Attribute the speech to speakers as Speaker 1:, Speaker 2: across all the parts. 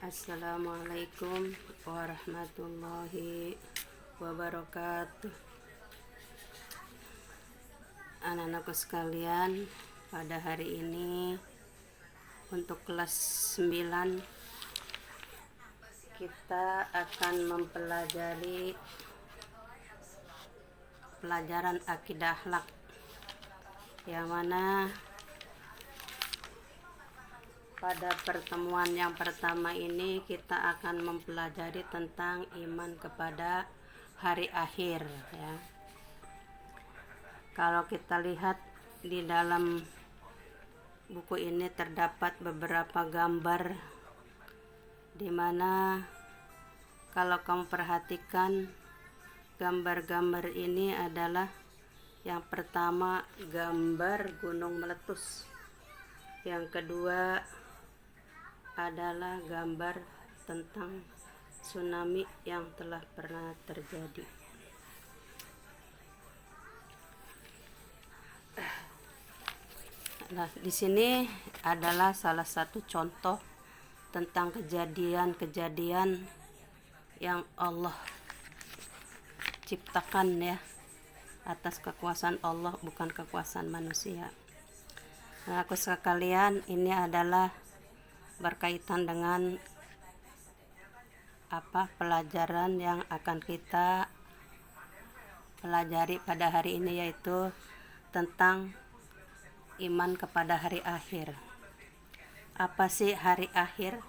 Speaker 1: Assalamualaikum warahmatullahi wabarakatuh. Anak-anakku sekalian, pada hari ini untuk kelas 9 kita akan mempelajari pelajaran akidah akhlak, yang mana pada pertemuan yang pertama ini kita akan mempelajari tentang iman kepada hari akhir, ya. Kalau kita lihat di dalam buku ini terdapat beberapa gambar, di mana kalau kamu perhatikan gambar-gambar ini adalah yang pertama gambar gunung meletus, yang kedua adalah gambar tentang tsunami yang telah pernah terjadi. Nah, di sini adalah salah satu contoh tentang kejadian-kejadian yang Allah ciptakan, ya, atas kekuasaan Allah, bukan kekuasaan manusia. Nah, aku sekalian, ini adalah berkaitan dengan pelajaran yang akan kita pelajari pada hari ini, yaitu tentang iman kepada hari akhir. Apa sih hari akhir?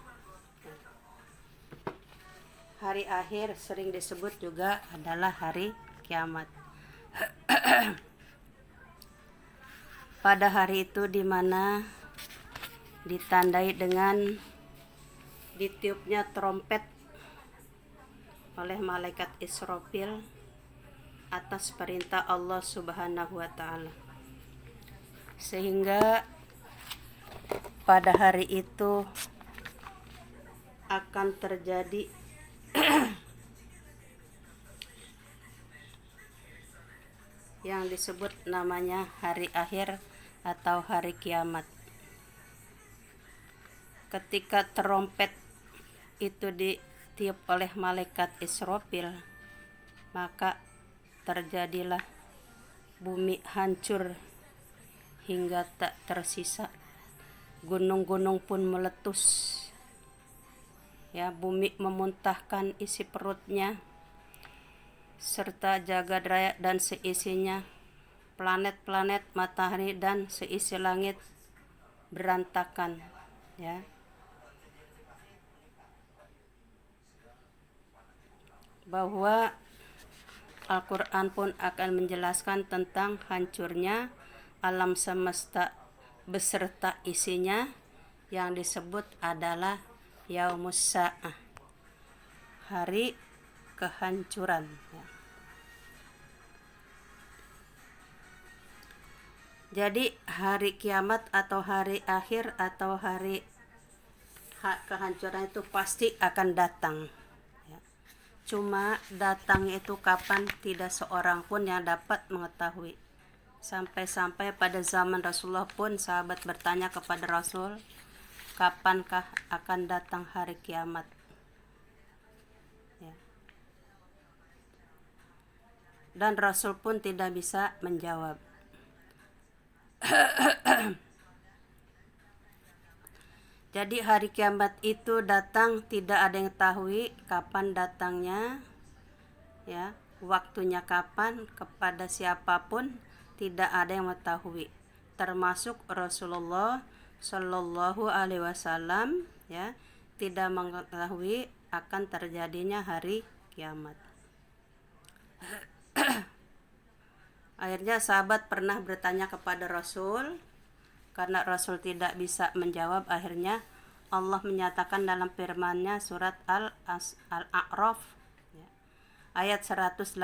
Speaker 1: Hari akhir sering disebut juga adalah hari kiamat. Pada hari itu di mana ditandai dengan ditiupnya trompet oleh malaikat Israfil atas perintah Allah Subhanahu wa Ta'ala, sehingga pada hari itu akan terjadi yang disebut namanya hari akhir atau hari kiamat. Ketika trompet itu ditiup oleh malaikat Israfil, maka terjadilah bumi hancur hingga tak tersisa. Gunung-gunung pun meletus, ya, bumi memuntahkan isi perutnya serta jagat raya dan seisinya, planet-planet, matahari dan seisi langit berantakan, ya. Bahwa Al-Quran pun akan menjelaskan tentang hancurnya alam semesta beserta isinya, yang disebut adalah Yaumus Sa'ah, hari kehancuran, ya. Jadi hari kiamat atau hari akhir atau hari kehancuran itu pasti akan datang, ya. Cuma datang itu kapan, tidak seorang pun yang dapat mengetahui. Sampai-sampai pada zaman Rasulullah pun sahabat bertanya kepada Rasul, kapankah akan datang hari kiamat, ya. Dan Rasul pun tidak bisa menjawab. Jadi hari kiamat itu datang, tidak ada yang tahu kapan datangnya, ya, waktunya kapan, kepada siapapun tidak ada yang mengetahui, termasuk Rasulullah Shallallahu Alaihi Wasallam, ya, tidak mengetahui akan terjadinya hari kiamat. Akhirnya sahabat pernah bertanya kepada Rasul. Karena Rasul tidak bisa menjawab, akhirnya Allah menyatakan dalam firman-Nya surat Al-A'raf, ya, ayat 187.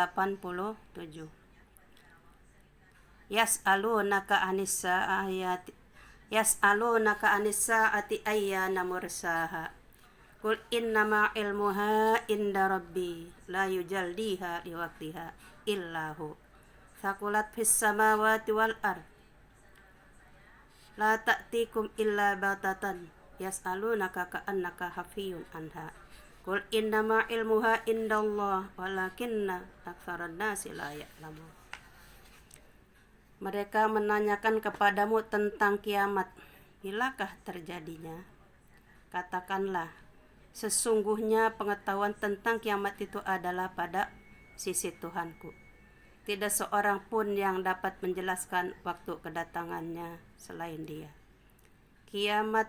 Speaker 1: Yas'alunaka anis sa'ati ayyana mursaha. Qul innama ilmuha inda rabbi la yujalliha liwaqtiha illahu. Thaqulat fis samawati wal ard. La ta'tikum illa batatan yas'alunaka ka'annaka hafiyun anha. Qul innama ilmuha indallah walakinna aktsaran nasi la ya'lamun. Mereka menanyakan kepadamu tentang kiamat, bilakah terjadinya? Katakanlah, sesungguhnya pengetahuan tentang kiamat itu adalah pada sisi Tuhanku. Tidak seorang pun yang dapat menjelaskan waktu kedatangannya selain Dia. Kiamat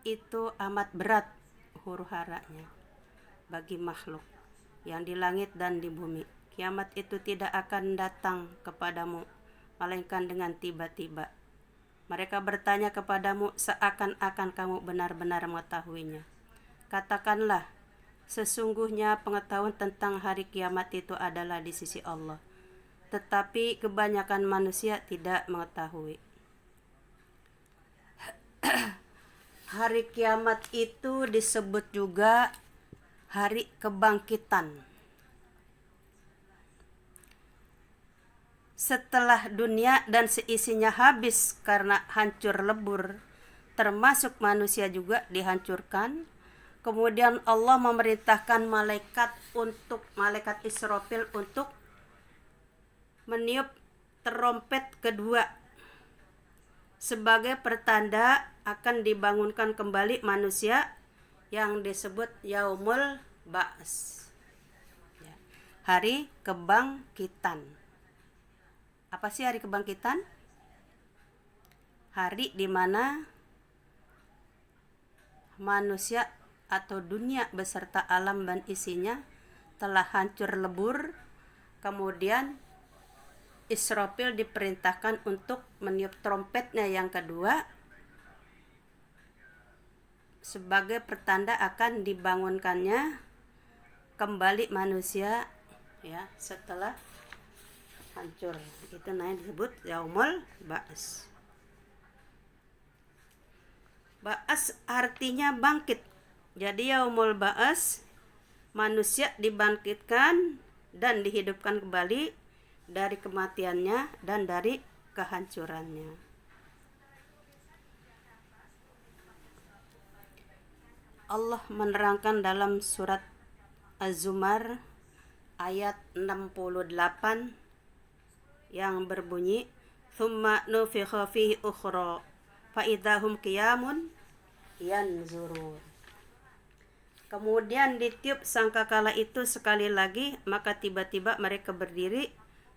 Speaker 1: itu amat berat huru-haranya bagi makhluk yang di langit dan di bumi. Kiamat itu tidak akan datang kepadamu melainkan dengan tiba-tiba. Mereka bertanya kepadamu seakan-akan kamu benar-benar mengetahuinya. Katakanlah, sesungguhnya pengetahuan tentang hari kiamat itu adalah di sisi Allah, tetapi kebanyakan manusia tidak mengetahui. Hari kiamat itu disebut juga hari kebangkitan. Setelah dunia dan seisinya habis karena hancur lebur, termasuk manusia juga dihancurkan, kemudian Allah memerintahkan malaikat Israfil untuk meniup terompet kedua sebagai pertanda akan dibangunkan kembali manusia yang disebut Yaumul Ba'as, hari kebangkitan. Apa sih hari kebangkitan? Hari di mana manusia atau dunia beserta alam dan isinya telah hancur lebur, kemudian Israfil diperintahkan untuk meniup trompetnya yang kedua sebagai pertanda akan dibangunkannya kembali manusia setelah hancur. Itu namanya disebut Yaumul Ba'as. Ba'as artinya bangkit. Jadi Yaumul Ba'as, manusia dibangkitkan dan dihidupkan kembali dari kematiannya dan dari kehancurannya. Allah menerangkan dalam surat Az-Zumar ayat 68 yang berbunyi, "Tsumma nufikha fihi ukhra fa idahum qiyamun yanzurun." Kemudian ditiup sangkakala itu sekali lagi, maka tiba-tiba mereka berdiri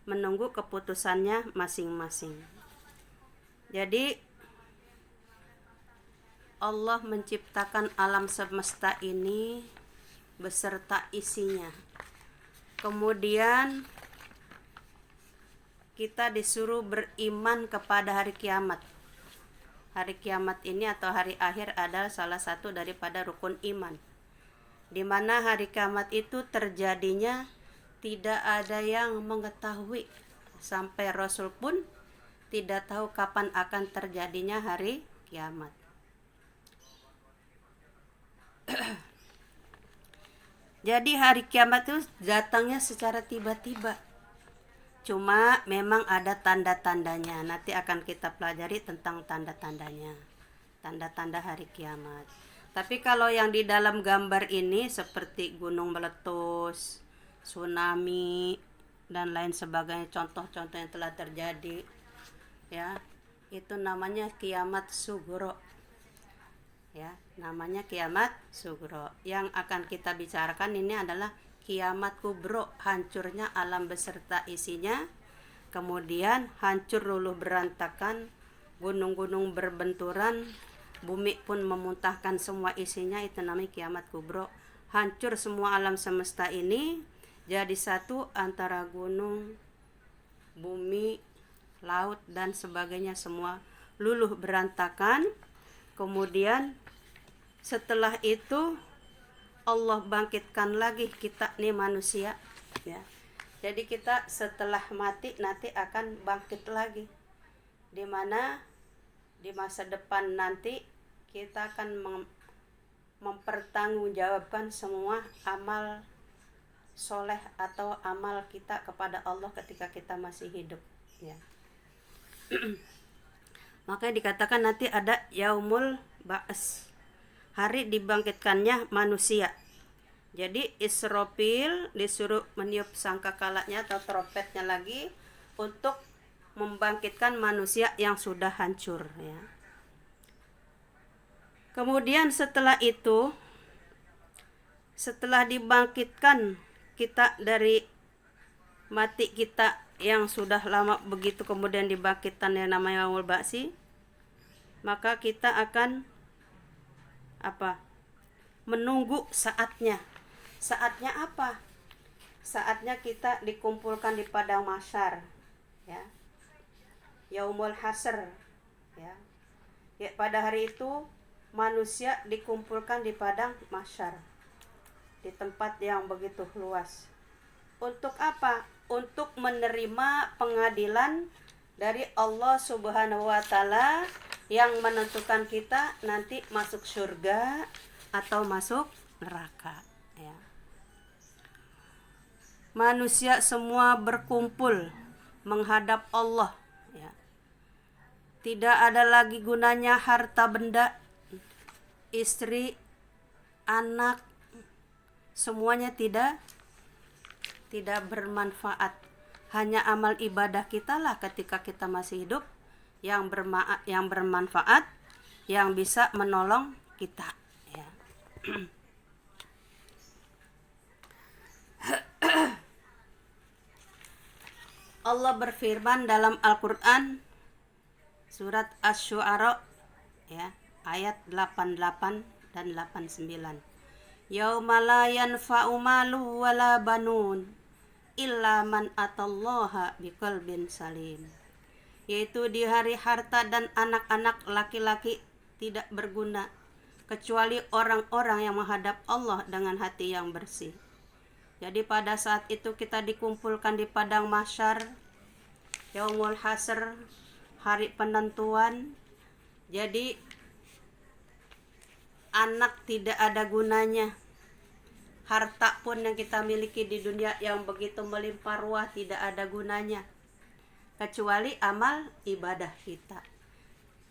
Speaker 1: menunggu keputusannya masing-masing. Jadi Allah menciptakan alam semesta ini beserta isinya. Kemudian kita disuruh beriman kepada hari kiamat. Hari kiamat ini atau hari akhir adalah salah satu daripada rukun iman, di mana hari kiamat itu terjadinya tidak ada yang mengetahui, sampai Rasul pun tidak tahu kapan akan terjadinya hari kiamat. Jadi hari kiamat itu datangnya secara tiba-tiba. Cuma memang ada tanda-tandanya. Nanti akan kita pelajari tentang tanda-tandanya. Tanda-tanda hari kiamat. Tapi kalau yang di dalam gambar ini seperti gunung meletus, tsunami, dan lain sebagainya, contoh-contoh yang telah terjadi, itu namanya kiamat sugro. Namanya kiamat sugro. Yang akan kita bicarakan ini adalah kiamat kubro, hancurnya alam beserta isinya, kemudian hancur luluh berantakan, gunung-gunung berbenturan, bumi pun memuntahkan semua isinya, itu namanya kiamat kubro. Hancur semua alam semesta ini jadi satu antara gunung, bumi, laut dan sebagainya, semua luluh berantakan. Kemudian setelah itu Allah bangkitkan lagi kita nih manusia, Jadi kita setelah mati nanti akan bangkit lagi, di mana di masa depan nanti kita akan mempertanggungjawabkan semua amal soleh atau amal kita kepada Allah ketika kita masih hidup, Makanya dikatakan nanti ada Yaumul ba's, hari dibangkitkannya manusia. Jadi Israfil disuruh meniup sangkakalanya atau trompetnya lagi untuk membangkitkan manusia yang sudah hancur, ya. Kemudian setelah itu, setelah dibangkitkan kita dari mati kita yang sudah lama begitu, kemudian dibangkitkan yang namanya yaumul ba'si, maka kita akan menunggu saatnya. Saatnya apa? Saatnya kita dikumpulkan di padang mahsyar, ya. Yaumul hasr, ya. Ya, pada hari itu manusia dikumpulkan di padang mahsyar, di tempat yang begitu luas. Untuk apa? Untuk menerima pengadilan dari Allah Subhanahu wa taala yang menentukan kita nanti masuk surga atau masuk neraka, ya. Manusia semua berkumpul menghadap Allah, ya. Tidak ada lagi gunanya harta benda, istri, anak, semuanya tidak bermanfaat. Hanya amal ibadah kita lah ketika kita masih hidup yang bermanfaat, yang bisa menolong kita, ya. Allah berfirman dalam Al-Qur'an surat Asy-Syu'ara, ya, ayat 88 dan 89. Yauma la yanfa'u malu wala banun illa man atallaha biqalbin salim. Yaitu di hari harta dan anak-anak laki-laki tidak berguna kecuali orang-orang yang menghadap Allah dengan hati yang bersih. Jadi pada saat itu kita dikumpulkan di padang mahsyar, yaumul hasr, hari penentuan. Jadi anak tidak ada gunanya. Harta pun yang kita miliki di dunia yang begitu melimpah ruah tidak ada gunanya kecuali amal ibadah kita,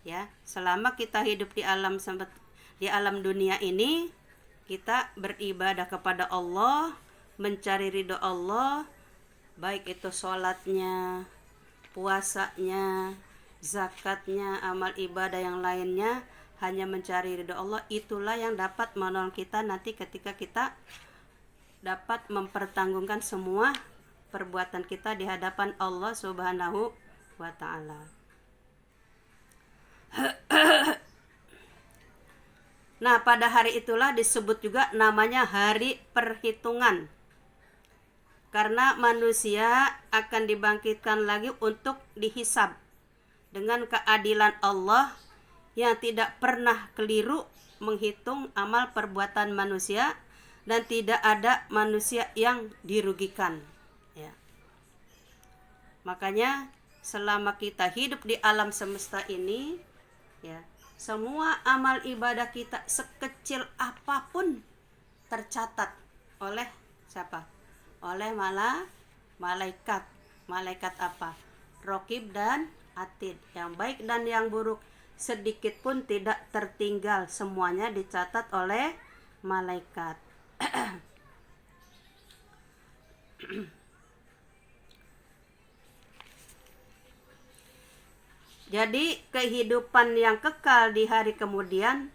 Speaker 1: ya. Selama kita hidup di alam dunia ini, kita beribadah kepada Allah, mencari ridho Allah, baik itu sholatnya, puasanya, zakatnya, amal ibadah yang lainnya, hanya mencari ridho Allah. Itulah yang dapat menolong kita nanti ketika kita dapat mempertanggungjawabkan semua perbuatan kita di hadapan Allah Subhanahu wa taala. Nah, pada hari itulah disebut juga namanya hari perhitungan. Karena manusia akan dibangkitkan lagi untuk dihisab dengan keadilan Allah yang tidak pernah keliru menghitung amal perbuatan manusia, dan tidak ada manusia yang dirugikan, ya. Makanya selama kita hidup di alam semesta ini, ya, semua amal ibadah kita sekecil apapun tercatat oleh siapa? Oleh malaikat. Malaikat apa? Raqib dan Atid, yang baik dan yang buruk sedikit pun tidak tertinggal, semuanya dicatat oleh malaikat. Jadi kehidupan yang kekal di hari kemudian,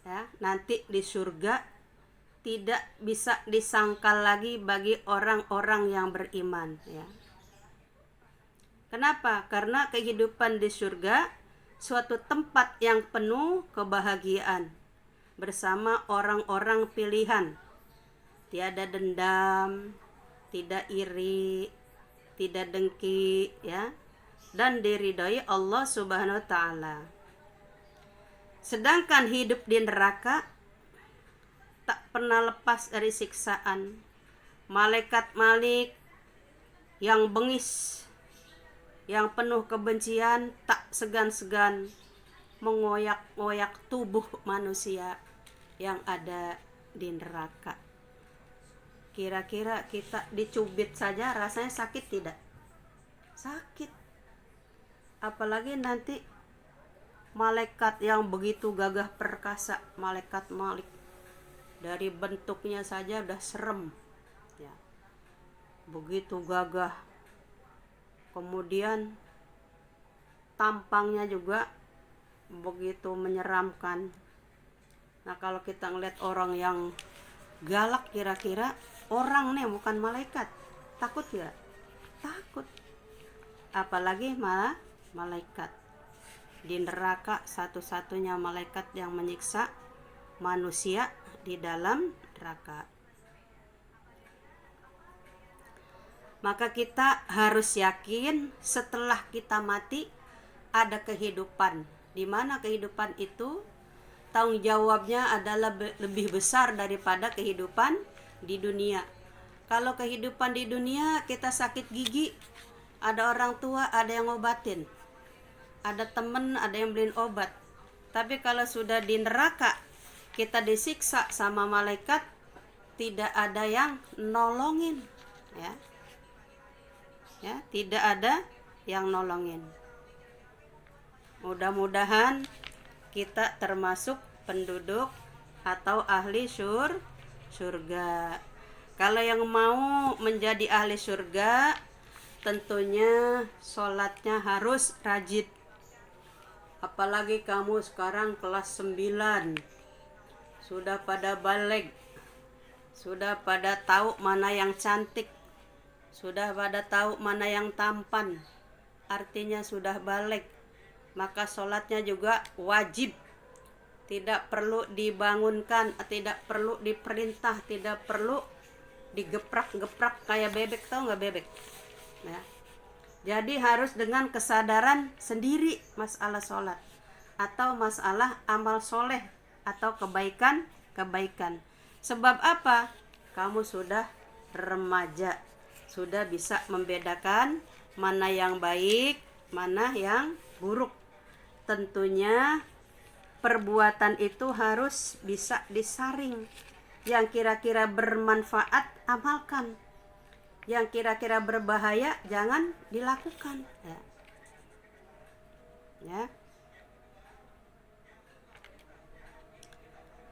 Speaker 1: ya, nanti di surga tidak bisa disangkal lagi bagi orang-orang yang beriman, ya. Kenapa? Karena kehidupan di surga suatu tempat yang penuh kebahagiaan bersama orang-orang pilihan. Tiada dendam, tidak iri, tidak dengki, ya, dan diridhoi Allah Subhanahu wa taala. Sedangkan hidup di neraka tak pernah lepas dari siksaan. Malaikat Malik yang bengis, yang penuh kebencian, tak segan-segan mengoyak-ngoyak tubuh manusia yang ada di neraka. Kira-kira kita dicubit saja rasanya sakit tidak? Sakit. Apalagi nanti malaikat yang begitu gagah perkasa, malaikat Malik. Dari bentuknya saja udah serem, ya. Begitu gagah. Kemudian tampangnya juga begitu menyeramkan. Nah, kalau kita ngeliat orang yang galak, kira-kira orang nih bukan malaikat, takut gak? Takut. Apalagi malah malaikat. Di neraka satu-satunya malaikat yang menyiksa manusia di dalam neraka. Maka kita harus yakin setelah kita mati ada kehidupan, di mana kehidupan itu tanggung jawabnya adalah lebih besar daripada kehidupan di dunia. Kalau kehidupan di dunia kita sakit gigi, ada orang tua, ada yang ngobatin, ada temen, ada yang beliin obat. Tapi kalau sudah di neraka, kita disiksa sama malaikat, tidak ada yang nolongin, ya. Ya, tidak ada yang nolongin. Mudah-mudahan kita termasuk penduduk atau ahli surga. Kalau yang mau menjadi ahli surga, tentunya sholatnya harus rajin. Apalagi kamu sekarang kelas 9, sudah pada balik, sudah pada tahu mana yang cantik, sudah pada tahu mana yang tampan, artinya sudah balik. Maka sholatnya juga wajib, tidak perlu dibangunkan, tidak perlu diperintah, tidak perlu digeprak-geprak kayak bebek, tahu nggak bebek? Ya. Jadi harus dengan kesadaran sendiri masalah sholat atau masalah amal soleh atau kebaikan. Sebab apa? Kamu sudah remaja, sudah bisa membedakan mana yang baik, mana yang buruk. Tentunya perbuatan itu harus bisa disaring. Yang kira-kira bermanfaat, amalkan. Yang kira-kira berbahaya, jangan dilakukan. Ya.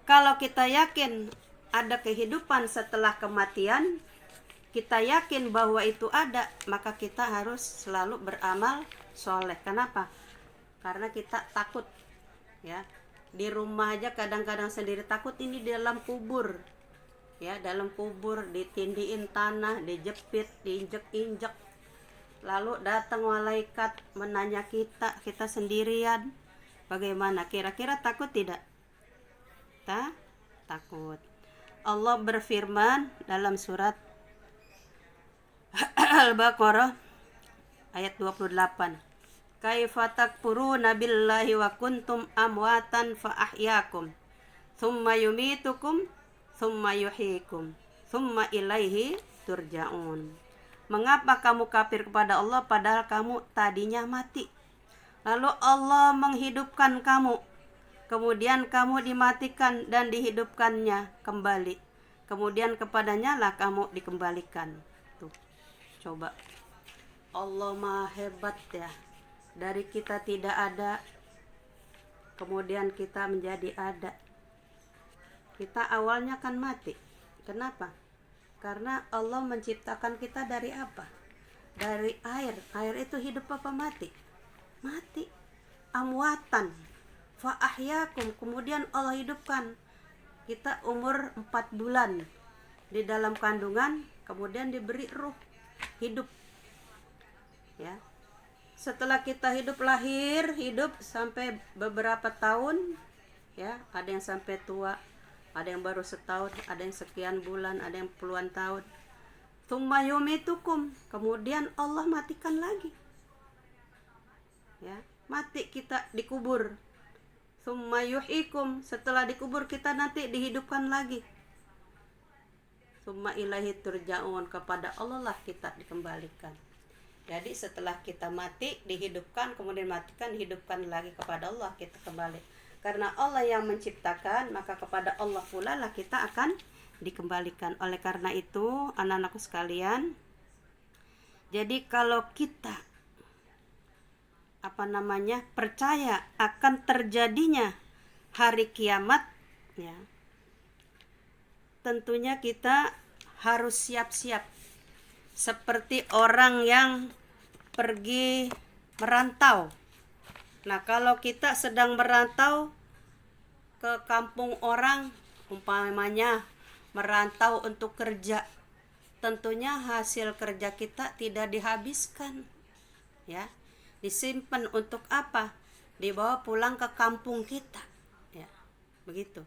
Speaker 1: Kalau kita yakin ada kehidupan setelah kematian, kita yakin bahwa itu ada, maka kita harus selalu beramal soleh. Kenapa? Karena kita takut, ya. Di rumah aja kadang-kadang sendiri takut, ini di dalam kubur, ya. Dalam kubur ditindiin tanah, dijepit, diinjek-injek, lalu datang malaikat menanya kita sendirian, bagaimana? Kira-kira takut tidak? Takut. Allah berfirman dalam surat Al-Baqarah ayat 28. Kaifa takfuruna billahi wa kuntum amwatan fa ahyakum thumma yumitukum thumma yuhyikum thumma ilaihi turja'un. Mengapa kamu kafir kepada Allah padahal kamu tadinya mati? Lalu Allah menghidupkan kamu, kemudian kamu dimatikan dan dihidupkannya kembali, kemudian kepadanya lah kamu dikembalikan. Tuh, coba, Allah maha hebat, ya. Dari kita tidak ada, kemudian kita menjadi ada. Kita awalnya kan mati. Kenapa? Karena Allah menciptakan kita dari apa? Dari air. Air itu hidup apa mati? Mati. Amwatan fa ahyakum, kemudian Allah hidupkan kita umur 4 bulan di dalam kandungan, kemudian diberi ruh, hidup, ya. Setelah kita hidup, lahir, hidup sampai beberapa tahun, ya, ada yang sampai tua, ada yang baru setahun, ada yang sekian bulan, ada yang puluhan tahun. Tsumma yumitukum, kemudian Allah matikan lagi, ya, mati, kita dikubur. Tsumma yuhyikum, setelah dikubur kita nanti dihidupkan lagi. Tsumma ilaihi turja'un, kepada Allah lah kita dikembalikan. Jadi setelah kita mati, dihidupkan, kemudian matikan, dihidupkan lagi, kepada Allah kita kembali. Karena Allah yang menciptakan, maka kepada Allah pula lah kita akan dikembalikan. Oleh karena itu, anak-anakku sekalian, jadi kalau kita percaya akan terjadinya hari kiamat, ya, tentunya kita harus siap-siap seperti orang yang pergi merantau. Nah, kalau kita sedang merantau ke kampung orang, umpamanya merantau untuk kerja, tentunya hasil kerja kita tidak dihabiskan, ya, disimpan untuk apa? Dibawa pulang ke kampung kita, ya, begitu.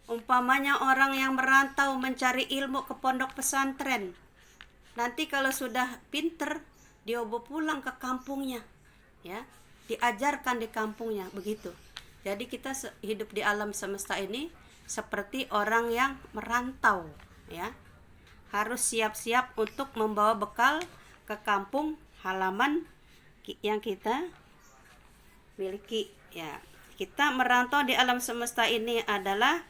Speaker 1: Umpamanya orang yang merantau mencari ilmu ke pondok pesantren, nanti kalau sudah pinter dia bawa pulang ke kampungnya, ya, diajarkan di kampungnya, begitu. Jadi kita hidup di alam semesta ini seperti orang yang merantau, ya, harus siap-siap untuk membawa bekal ke kampung halaman yang kita miliki, ya. Kita merantau di alam semesta ini adalah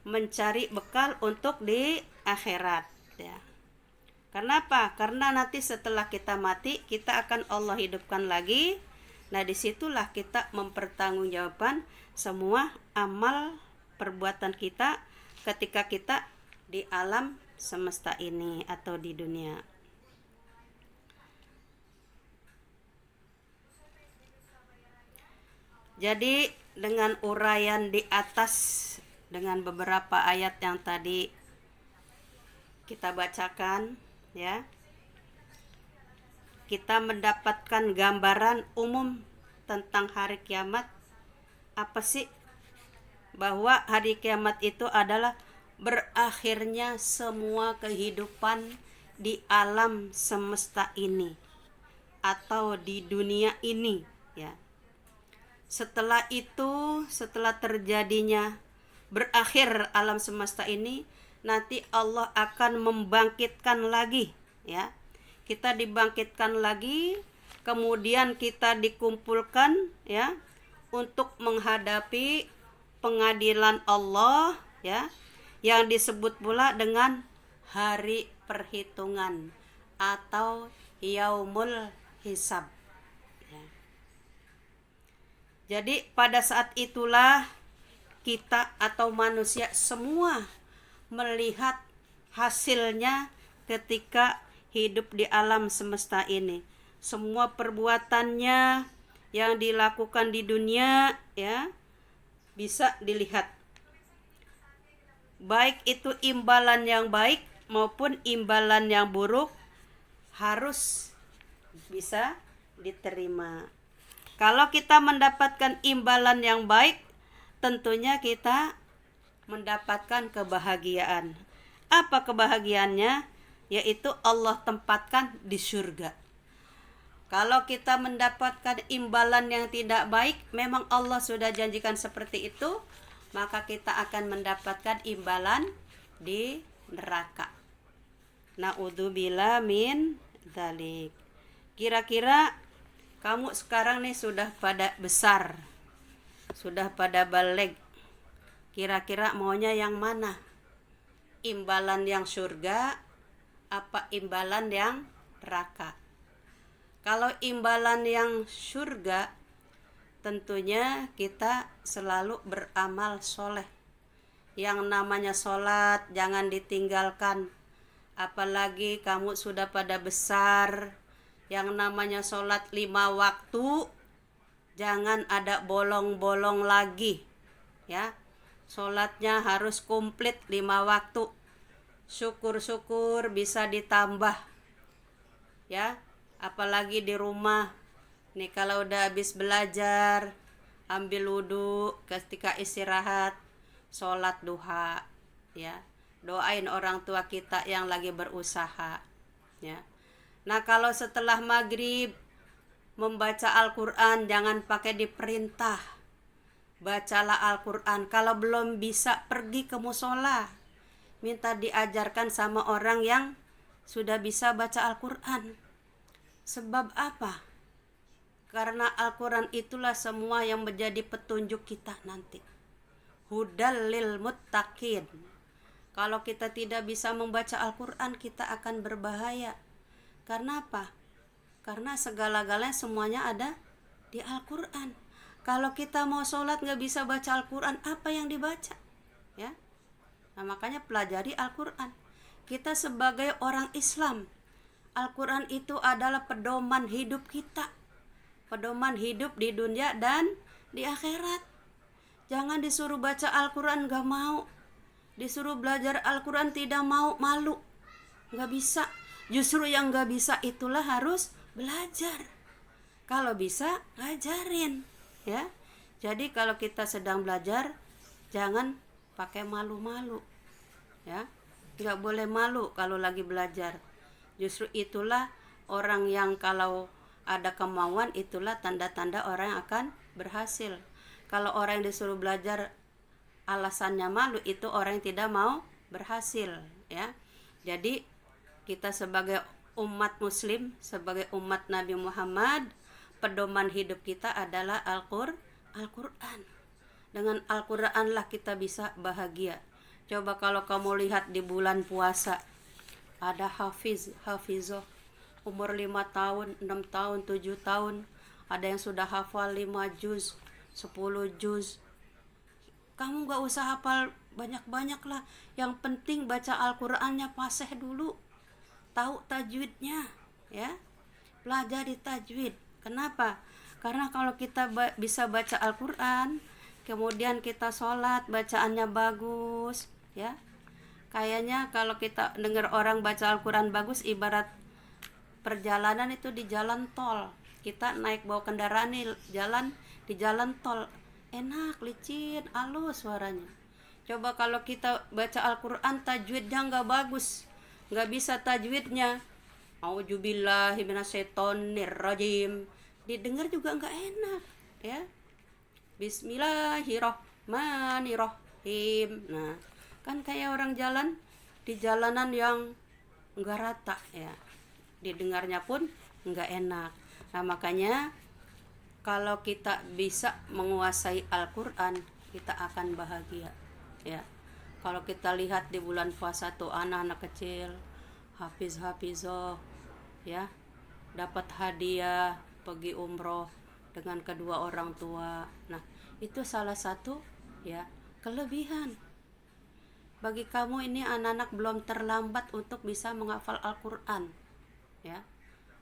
Speaker 1: mencari bekal untuk di akhirat, ya. Kenapa? Karena nanti setelah kita mati, kita akan Allah hidupkan lagi. Nah, disitulah kita mempertanggungjawabkan semua amal perbuatan kita ketika kita di alam semesta ini atau di dunia. Jadi dengan uraian di atas, dengan beberapa ayat yang tadi kita bacakan, ya, kita mendapatkan gambaran umum tentang hari kiamat. Apa sih? Bahwa hari kiamat itu adalah berakhirnya semua kehidupan di alam semesta ini atau di dunia ini, ya. Setelah itu, setelah terjadinya berakhir alam semesta ini, nanti Allah akan membangkitkan lagi, ya. Kita dibangkitkan lagi, kemudian kita dikumpulkan, ya, untuk menghadapi pengadilan Allah, ya, yang disebut pula dengan hari perhitungan atau yaumul hisab, ya. Jadi pada saat itulah kita atau manusia semua melihat hasilnya ketika hidup di alam semesta ini. Semua perbuatannya yang dilakukan di dunia, ya, bisa dilihat. Baik itu imbalan yang baik maupun imbalan yang buruk harus bisa diterima. Kalau kita mendapatkan imbalan yang baik, tentunya kita mendapatkan kebahagiaan. Apa kebahagiaannya? Yaitu Allah tempatkan di surga. Kalau kita mendapatkan imbalan yang tidak baik, memang Allah sudah janjikan seperti itu, maka kita akan mendapatkan imbalan di neraka. Na'udzubillah min dzalik. Kira-kira kamu sekarang nih sudah pada besar, sudah pada balik. Kira-kira maunya yang mana? Imbalan yang surga apa imbalan yang neraka? Kalau imbalan yang surga, tentunya kita selalu beramal soleh. Yang namanya sholat jangan ditinggalkan. Apalagi kamu sudah pada besar, yang namanya sholat 5 waktu jangan ada bolong-bolong lagi, ya. Sholatnya harus komplit 5 waktu. Syukur-syukur bisa ditambah, ya. Apalagi di rumah nih, kalau udah habis belajar ambil wudhu, ketika istirahat sholat duha, ya. Doain orang tua kita yang lagi berusaha, ya. Nah, kalau setelah maghrib membaca Al-Quran jangan pakai diperintah. Bacalah Al-Quran. Kalau belum bisa pergi ke musola, minta diajarkan sama orang yang sudah bisa baca Al-Quran. Sebab apa? Karena Al-Quran itulah semua yang menjadi petunjuk kita nanti. Hudal lil muttaqin. Kalau kita tidak bisa membaca Al-Quran, kita akan berbahaya. Karena apa? Karena segala-galanya semuanya ada Di Al-Quran. Kalau kita mau sholat nggak bisa baca Al-Quran, apa yang dibaca? Ya, nah makanya pelajari Al-Quran. Kita sebagai orang Islam, Al-Quran itu adalah pedoman hidup kita, pedoman hidup di dunia dan di akhirat. Jangan disuruh baca Al-Quran gak mau, disuruh belajar Al-Quran tidak mau, malu, gak bisa. Justru yang gak bisa itulah harus belajar. Kalau bisa ngajarin, ya. Jadi kalau kita sedang belajar, jangan pakai malu-malu, ya. Nggak boleh malu kalau lagi belajar. Justru itulah orang yang kalau ada kemauan, itulah tanda-tanda orang yang akan berhasil. Kalau orang yang disuruh belajar alasannya malu, itu orang yang tidak mau berhasil, ya. Jadi kita sebagai umat muslim, sebagai umat Nabi Muhammad, pedoman hidup kita adalah Al-Quran. Dengan Al-Quran lah kita bisa bahagia. Coba kalau kamu lihat di bulan puasa, ada hafizoh, umur 5 tahun, 6 tahun, 7 tahun, ada yang sudah hafal 5 juz, 10 juz. Kamu gak usah hafal banyak-banyak lah, yang penting baca Al-Qurannya fasih dulu, tahu tajwidnya, ya, pelajari tajwid. Kenapa? Karena kalau kita bisa baca Al-Quran, kemudian kita sholat, bacaannya bagus, ya. Kayaknya kalau kita dengar orang baca Al-Quran bagus, ibarat perjalanan itu di jalan tol. Kita naik bawa kendaraan nih, jalan di jalan tol, enak, licin, halus suaranya. Coba kalau kita baca Al-Quran tajwidnya nggak bagus, nggak bisa tajwidnya, auzubillahi minasyaitonirrajim, didengar juga nggak enak, ya. Bismillahirrohmanirrohim. Nah, kan kayak orang jalan di jalanan yang nggak rata, ya, didengarnya pun nggak enak. Nah makanya kalau kita bisa menguasai Al-Quran, kita akan bahagia, ya. Kalau kita lihat di bulan puasa tuh anak-anak kecil, hafizoh, ya, dapat hadiah pergi umroh dengan kedua orang tua. Nah itu salah satu, ya, kelebihan. Bagi kamu ini anak-anak belum terlambat untuk bisa menghafal Al-Quran, ya.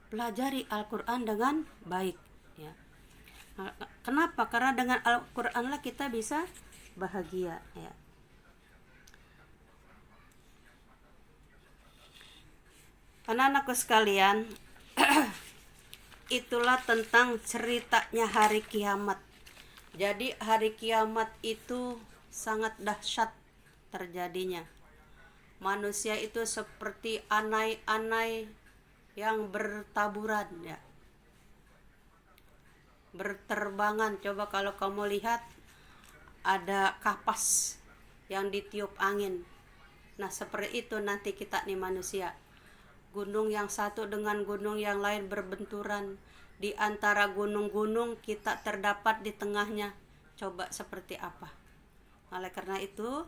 Speaker 1: Pelajari Al-Quran dengan baik, ya. Nah, kenapa? Karena dengan Al-Quran lah kita bisa bahagia, ya. Anak-anakku sekalian, itulah tentang ceritanya hari kiamat. Jadi hari kiamat itu sangat dahsyat terjadinya. Manusia itu seperti anai-anai yang bertaburan, ya, berterbangan. Coba kalau kamu lihat ada kapas yang ditiup angin. Nah seperti itu nanti kita nih manusia. Gunung yang satu dengan gunung yang lain berbenturan. Di antara gunung-gunung kita terdapat di tengahnya. Coba seperti apa? Oleh karena itu,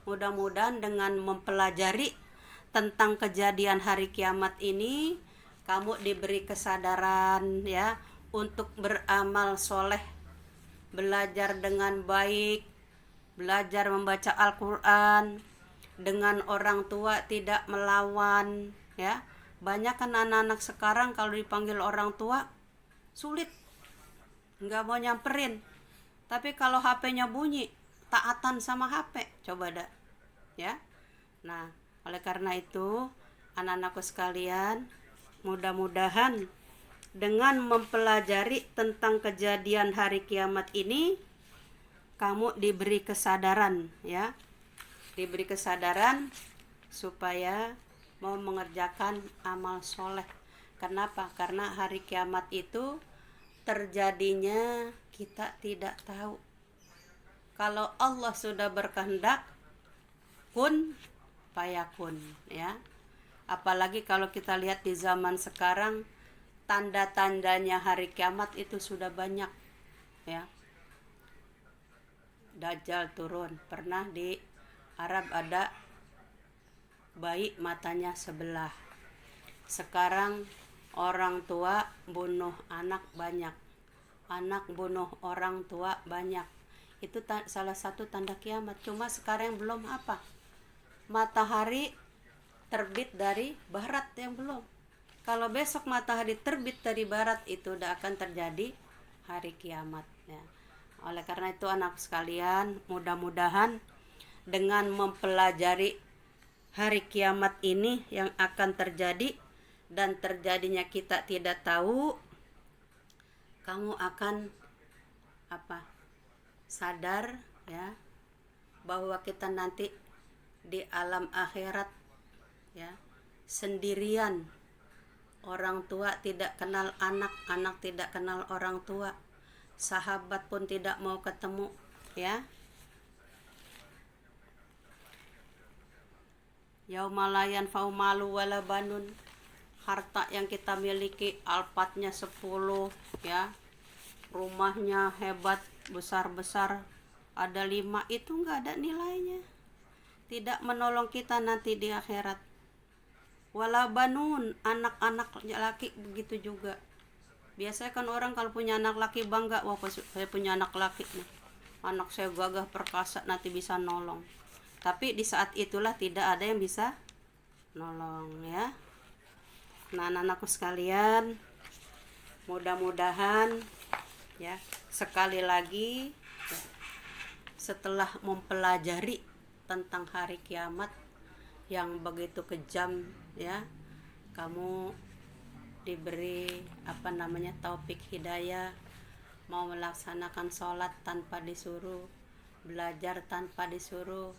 Speaker 1: mudah-mudahan dengan mempelajari tentang kejadian hari kiamat ini, kamu diberi kesadaran, ya, untuk beramal soleh, belajar dengan baik, belajar membaca Al-Quran, dengan orang tua tidak melawan, ya. Banyak kan anak-anak sekarang kalau dipanggil orang tua sulit, nggak mau nyamperin. Tapi kalau HP-nya bunyi, taatan sama HP, coba dah, ya. Nah oleh karena itu anak-anakku sekalian, mudah-mudahan dengan mempelajari tentang kejadian hari kiamat ini, kamu diberi kesadaran, ya, diberi kesadaran supaya mau mengerjakan amal soleh. Kenapa? Karena hari kiamat itu terjadinya kita tidak tahu. Kalau Allah sudah berkehendak, kun fayakun, ya. Apalagi kalau kita lihat di zaman sekarang, tanda-tandanya hari kiamat itu sudah banyak, ya. Dajjal turun, pernah di Arab ada bayi matanya sebelah. Sekarang orang tua bunuh anak banyak. anak bunuh orang tua banyak. Itu salah satu tanda kiamat. Cuma sekarang belum apa? Matahari terbit dari barat yang belum. Kalau besok matahari terbit dari barat, itu udah akan terjadi hari kiamat ya. Oleh karena itu anak sekalian, mudah-mudahan dengan mempelajari hari kiamat ini yang akan terjadi dan terjadinya kita tidak tahu, kamu akan sadar ya bahwa kita nanti di alam akhirat ya sendirian. Orang tua tidak kenal anak, anak tidak kenal orang tua, sahabat pun tidak mau ketemu ya. Yauma la yanfa'u malu wala banun. Harta yang kita miliki, alpatnya 10 ya, rumahnya hebat, besar-besar, ada 5, itu nggak ada nilainya, tidak menolong kita nanti di akhirat. Wala banun, anak-anak laki begitu juga. Biasanya kan orang kalau punya anak laki bangga, wah saya punya anak laki nih, anak saya gagah perkasa, nanti bisa nolong. Tapi di saat itulah tidak ada yang bisa nolong ya. Nah, anak-anakku sekalian, mudah-mudahan ya sekali lagi setelah mempelajari tentang hari kiamat yang begitu kejam ya, kamu diberi taufik hidayah, mau melaksanakan sholat tanpa disuruh, belajar tanpa disuruh,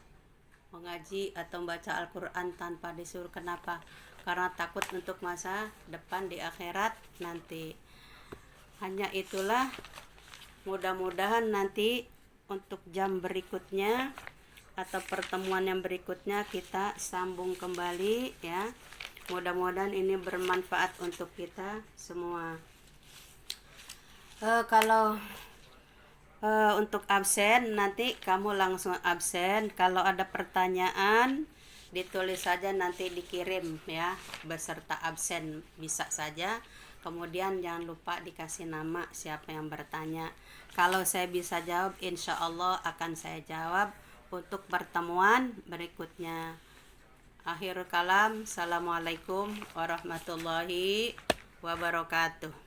Speaker 1: mengaji atau membaca Al-Quran tanpa disuruh. Kenapa? Karena takut untuk masa depan di akhirat nanti. Hanya itulah, mudah-mudahan nanti untuk jam berikutnya atau pertemuan yang berikutnya kita sambung kembali ya. Mudah-mudahan ini bermanfaat untuk kita semua. Kalau untuk absen, nanti kamu langsung absen. Kalau ada pertanyaan, ditulis saja, nanti dikirim ya beserta absen, bisa saja. Kemudian jangan lupa dikasih nama siapa yang bertanya. Kalau saya bisa jawab, insya Allah akan saya jawab untuk pertemuan berikutnya. Akhirul kalam, assalamualaikum warahmatullahi wabarakatuh.